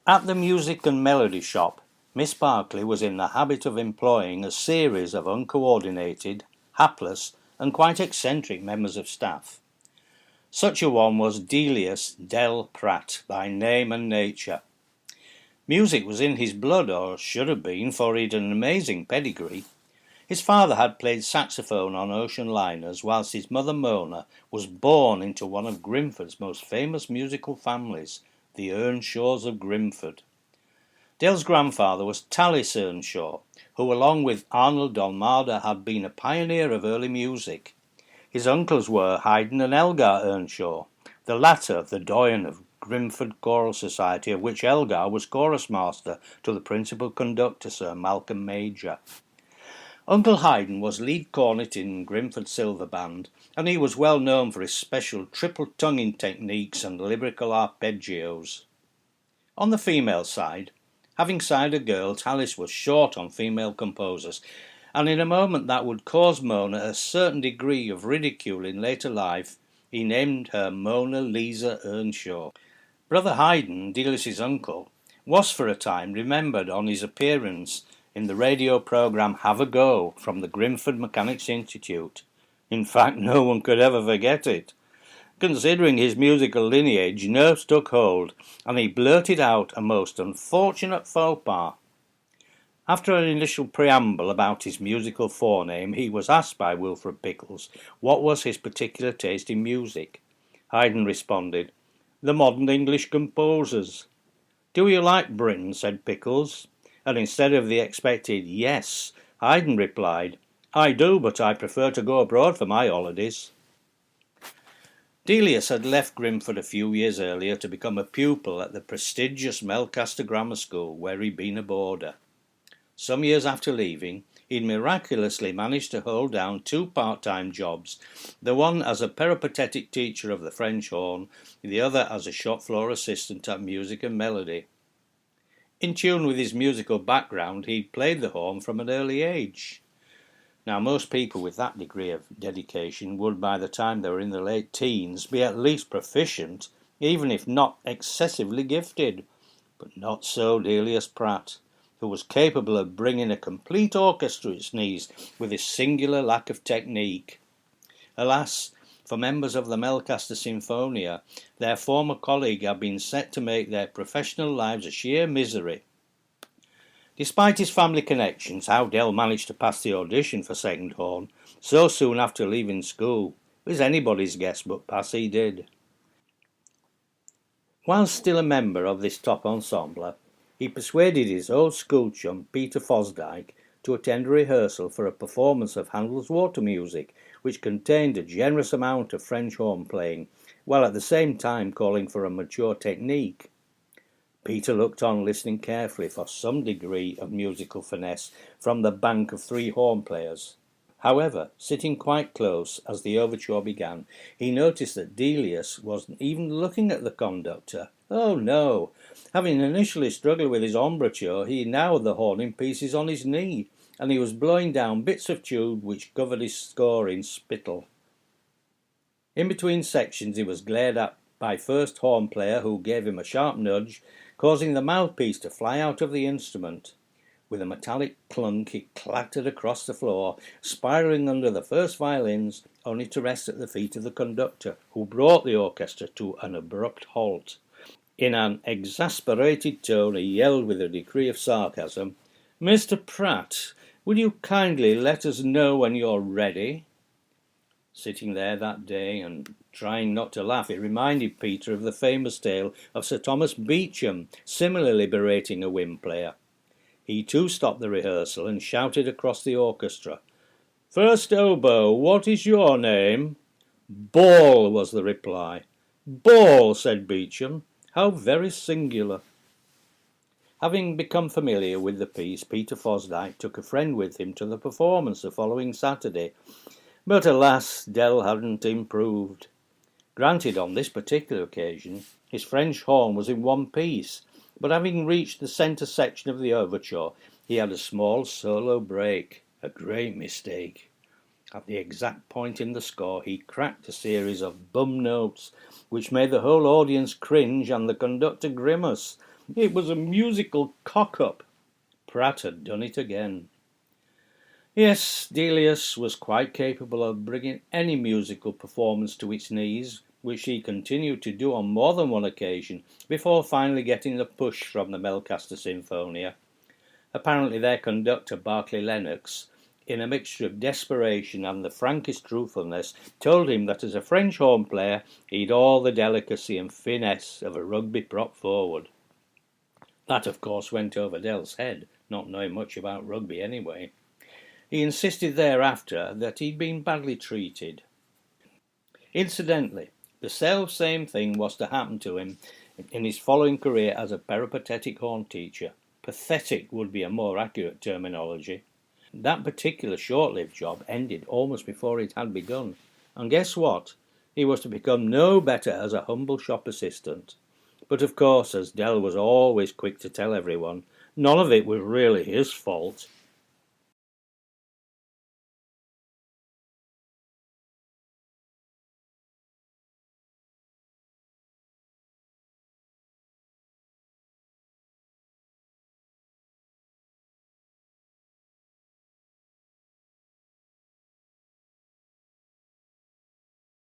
At the music and melody shop, Miss Barclay was in the habit of employing a series of uncoordinated, hapless, and quite eccentric members of staff. Such a one was Delius Del Pratt by name and nature. Music was in his blood, or should have been, for he'd an amazing pedigree. His father had played saxophone on ocean liners, whilst his mother Mona was born into one of Grimford's most famous musical families, the Earnshaws of Grimford. Dale's grandfather was Tallis Earnshaw, who along with Arnold Dolmada had been a pioneer of early music. His uncles were Haydn and Elgar Earnshaw, the latter the doyen of Grimford Choral Society, of which Elgar was chorus master to the principal conductor, Sir Malcolm Major. Uncle Haydn was lead cornet in Grimford Silver Band, and he was well known for his special triple tonguing techniques and lyrical arpeggios. On the female side, having signed a girl, Tallis was short on female composers, and in a moment that would cause Mona a certain degree of ridicule in later life, he named her Mona Lisa Earnshaw. Brother Haydn, Delius's uncle, was for a time remembered on his appearance in the radio programme Have a Go from the Grimford Mechanics' Institute. In fact, no one could ever forget it. Considering his musical lineage, nerves took hold, and he blurted out a most unfortunate faux pas. After an initial preamble about his musical forename, he was asked by Wilfred Pickles what was his particular taste in music. Haydn responded, "The modern English composers." "Do you like Britain?" said Pickles. And instead of the expected "yes," Haydn replied, "I do, but I prefer to go abroad for my holidays." Delius had left Grimford a few years earlier to become a pupil at the prestigious Melcaster Grammar School, where he'd been a boarder. Some years after leaving, he'd miraculously managed to hold down two part-time jobs, the one as a peripatetic teacher of the French horn, the other as a shop floor assistant at Music and Melody. In tune with his musical background, he'd played the horn from an early age. Now, most people with that degree of dedication would, by the time they were in their late teens, be at least proficient, even if not excessively gifted. But not so Delius Pratt, who was capable of bringing a complete orchestra to its knees with his singular lack of technique. Alas, for members of the Melcaster Sinfonia, their former colleague had been set to make their professional lives a sheer misery. Despite his family connections, how Dell managed to pass the audition for second horn so soon after leaving school was anybody's guess, but pass he did. While still a member of this top ensemble, he persuaded his old school chum Peter Fosdyke to attend a rehearsal for a performance of Handel's Water Music, which contained a generous amount of French horn playing, while at the same time calling for a mature technique. Peter looked on, listening carefully for some degree of musical finesse from the bank of three horn players. However, sitting quite close as the overture began, he noticed that Delius wasn't even looking at the conductor. Oh no! Having initially struggled with his embouchure, he now had the horn in pieces on his knee, and he was blowing down bits of tube which covered his score in spittle. In between sections he was glared at by first horn player, who gave him a sharp nudge, causing the mouthpiece to fly out of the instrument. With a metallic clunk it clattered across the floor, spiralling under the first violins, only to rest at the feet of the conductor, who brought the orchestra to an abrupt halt. In an exasperated tone he yelled with a degree of sarcasm, "Mr. Pratt, will you kindly let us know when you're ready?" Sitting there that day and trying not to laugh, it reminded Peter of the famous tale of Sir Thomas Beecham similarly berating a wind player. He too stopped the rehearsal and shouted across the orchestra, "First oboe, what is your name?" "Ball," was the reply. "Ball," said Beecham. "How very singular." Having become familiar with the piece, Peter Fosdyke took a friend with him to the performance the following Saturday. But alas, Dell hadn't improved. Granted, on this particular occasion, his French horn was in one piece, but having reached the centre section of the overture, he had a small solo break, a great mistake. At the exact point in the score, he cracked a series of bum notes, which made the whole audience cringe and the conductor grimace. It was a musical cock-up. Pratt had done it again. Yes, Delius was quite capable of bringing any musical performance to its knees, which he continued to do on more than one occasion, before finally getting the push from the Melcaster Sinfonia. Apparently their conductor, Barclay Lennox, in a mixture of desperation and the frankest truthfulness, told him that as a French horn player he'd all the delicacy and finesse of a rugby prop forward. That, of course, went over Dell's head, not knowing much about rugby anyway. He insisted thereafter that he'd been badly treated. Incidentally, the self-same thing was to happen to him in his following career as a peripatetic horn teacher. Pathetic would be a more accurate terminology. That particular short-lived job ended almost before it had begun. And guess what? He was to become no better as a humble shop assistant. But of course, as Dell was always quick to tell everyone, none of it was really his fault.